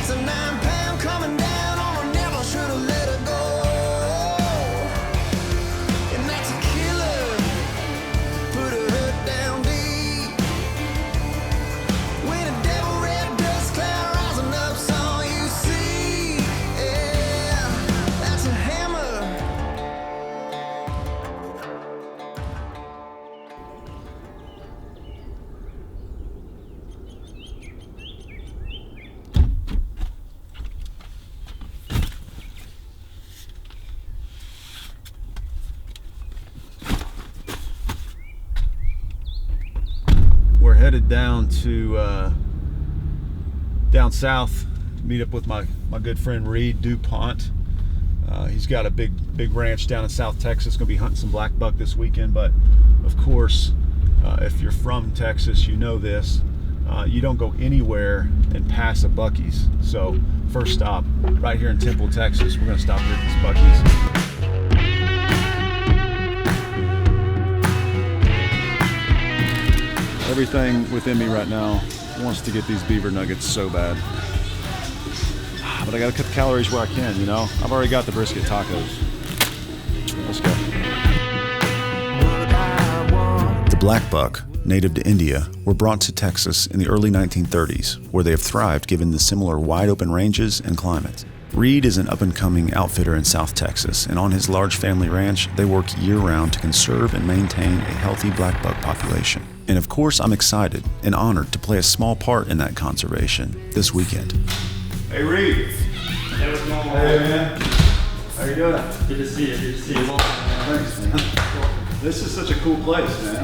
That's a 9-pound coming down on her, never should have let her go. And that's a killer, put her head down deep. When a devil red dust cloud rising up's all you see. Yeah, that's a hammer. We're headed down to down south to meet up with my good friend Reed Dupont. He's got a big ranch down in South Texas. Gonna be hunting some blackbuck this weekend. But of course, if you're from Texas, you know this. You don't go anywhere and pass a Buc-ee's. So first stop right here in Temple, Texas. We're gonna stop here at this Buc-ee's. Everything within me right now wants to get these beaver nuggets so bad. But I gotta cut the calories where I can, you know? I've already got the brisket tacos. Let's go. The blackbuck, native to India, were brought to Texas in the early 1930s, where they have thrived given the similar wide open ranges and climate. Reed is an up-and-coming outfitter in South Texas, and on his large family ranch, they work year-round to conserve and maintain a healthy blackbuck population. And of course, I'm excited and honored to play a small part in that conservation this weekend. Hey, Reed. Hey, what's going on? Hey, man. How you doing? Good to see you. Good to see you. Thanks, man. This is such a cool place, man.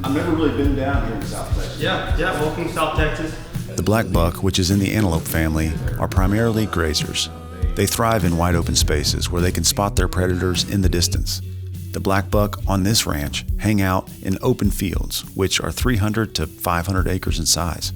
I've never really been down here in South Texas. Yeah. Welcome to South Texas. The blackbuck, which is in the antelope family, are primarily grazers. They thrive in wide open spaces where they can spot their predators in the distance. The blackbuck on this ranch hang out in open fields, which are 300 to 500 acres in size.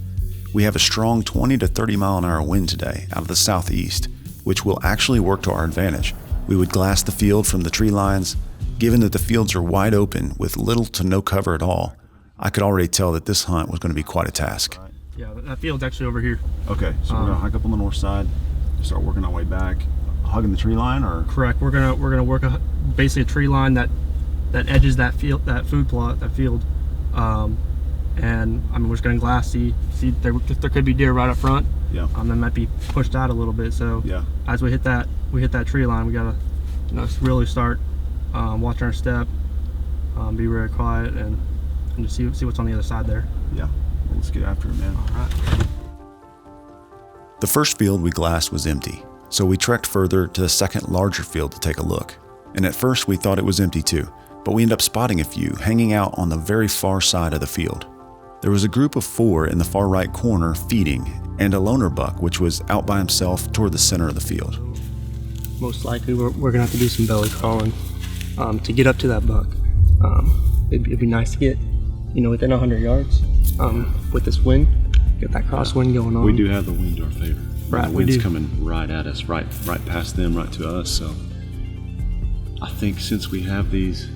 We have a strong 20 to 30 mile an hour wind today out of the southeast, which will actually work to our advantage. We would glass the field from the tree lines. Given that the fields are wide open with little to no cover at all, I could already tell that this hunt was going to be quite a task. Yeah, that field's actually over here. Okay, so we're gonna hike up on the north side, start working our way back, hugging the tree line, or Correct. We're gonna work basically a tree line that edges that field, that food plot, that field, and I mean we're just gonna glass see there could be deer right up front. Yeah. That might be pushed out a little bit. So yeah, as we hit that tree line, we gotta really start watching our step, be very quiet, and just see what's on the other side there. Yeah. Well, let's get after it, man. All right. The first field we glassed was empty, so we trekked further to the second larger field to take a look. And at first we thought it was empty too, but we ended up spotting a few hanging out on the very far side of the field. There was a group of 4 in the far right corner feeding, and a loner buck which was out by himself toward the center of the field. Most likely we're gonna have to do some belly crawling to get up to that buck. It'd be nice to get within 100 yards with this wind, get that crosswind going on. We do have the wind to our favor. Right, the wind's coming right at us, right past them, right to us. So I think since we have these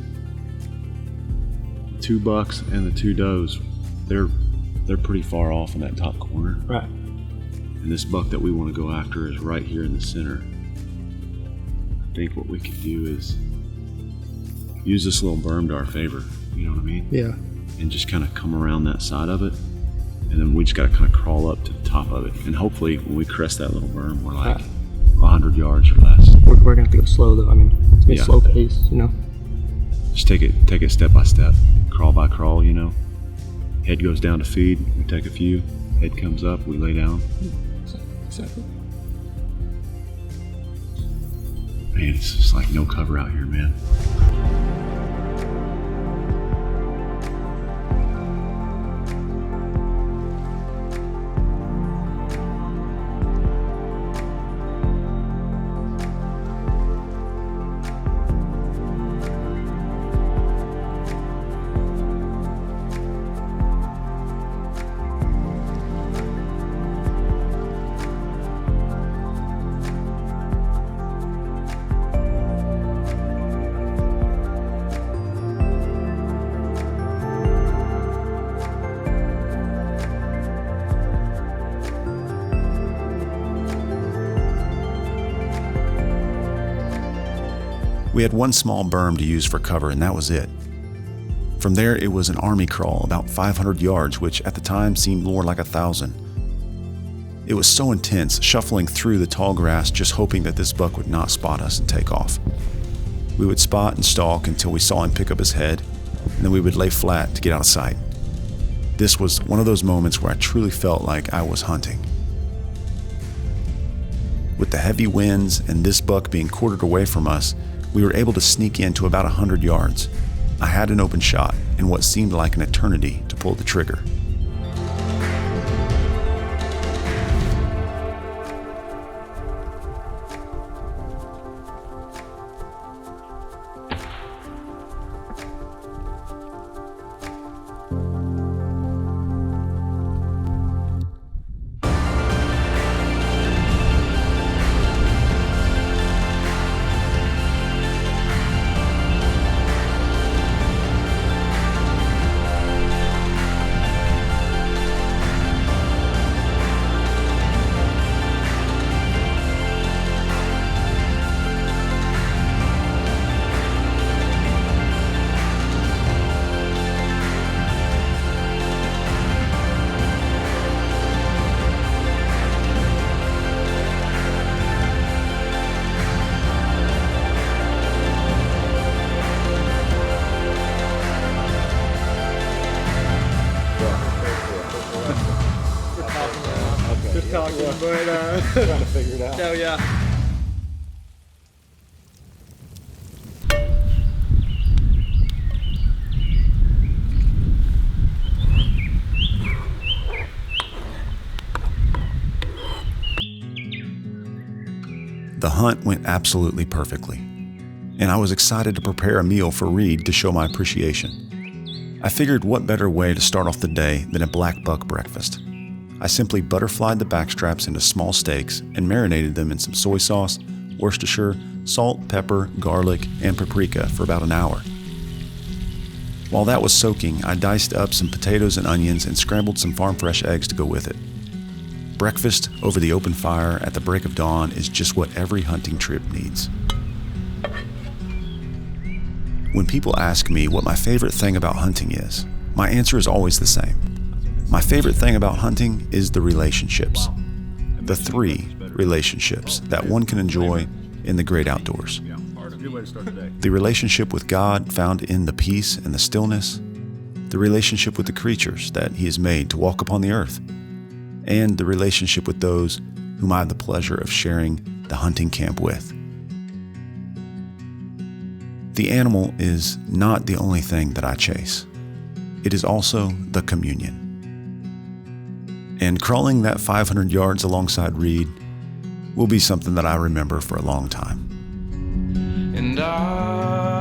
2 bucks and the 2 does, they're pretty far off in that top corner. Right. And this buck that we want to go after is right here in the center. I think what we could do is use this little berm to our favor. You know what I mean? Yeah. And just kind of come around that side of it, and then we just got to kind of crawl up to the top of it, and hopefully when we crest that little berm we're like 100 yards or less. We're gonna have to go slow though. I mean, it's gonna be slow pace, Just take it step by step, crawl by crawl. Head goes down to feed, we take a few, head comes up, we lay down. Exactly. Man, it's just like no cover out here, man. We had one small berm to use for cover, and that was it. From there, it was an army crawl about 500 yards, which at the time seemed more like 1,000. It was so intense, shuffling through the tall grass, just hoping that this buck would not spot us and take off. We would spot and stalk until we saw him pick up his head, and then we would lay flat to get out of sight. This was one of those moments where I truly felt like I was hunting. With the heavy winds and this buck being quartered away from us, we were able to sneak in to about 100 yards. I had an open shot and what seemed like an eternity to pull the trigger. Just talking, but Trying to figure it out. no, yeah. The hunt went absolutely perfectly, and I was excited to prepare a meal for Reed to show my appreciation. I figured what better way to start off the day than a blackbuck breakfast. I simply butterflied the backstraps into small steaks and marinated them in some soy sauce, Worcestershire, salt, pepper, garlic, and paprika for about an hour. While that was soaking, I diced up some potatoes and onions and scrambled some farm fresh eggs to go with it. Breakfast over the open fire at the break of dawn is just what every hunting trip needs. When people ask me what my favorite thing about hunting is, my answer is always the same. My favorite thing about hunting is the relationships. The 3 relationships that one can enjoy in the great outdoors. The relationship with God found in the peace and the stillness, the relationship with the creatures that He has made to walk upon the earth, and the relationship with those whom I have the pleasure of sharing the hunting camp with. The animal is not the only thing that I chase. It is also the communion. And crawling that 500 yards alongside Reed will be something that I remember for a long time. And I